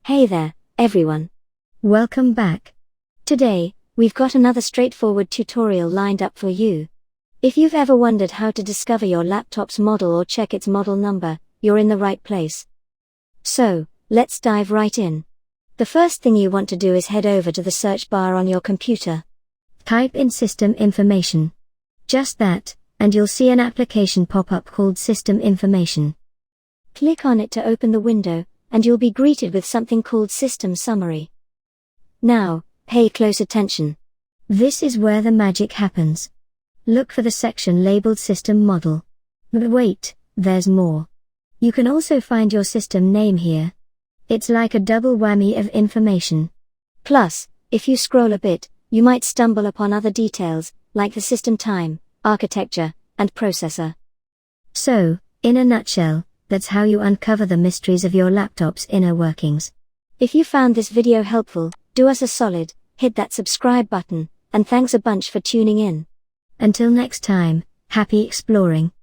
Hey there, everyone. Welcome back. Today, we've got another straightforward tutorial lined up for you. If you've ever wondered how to discover your laptop's model or check its model number, you're in the right place. So, let's dive right in. The first thing you want to do is head over to the search bar on your computer. Type in System Information. Just that, and you'll see an application pop up called System Information. Click on it to open the window, and you'll be greeted with something called System Summary. Now, pay close attention. This is where the magic happens. Look for the section labeled System Model. But wait, there's more. You can also find your system name here. It's like a double whammy of information. Plus, if you scroll a bit, you might stumble upon other details, like the system time, architecture, and processor. So, in a nutshell, that's how you uncover the mysteries of your laptop's inner workings. If you found this video helpful, do us a solid, hit that subscribe button, and thanks a bunch for tuning in. Until next time, happy exploring.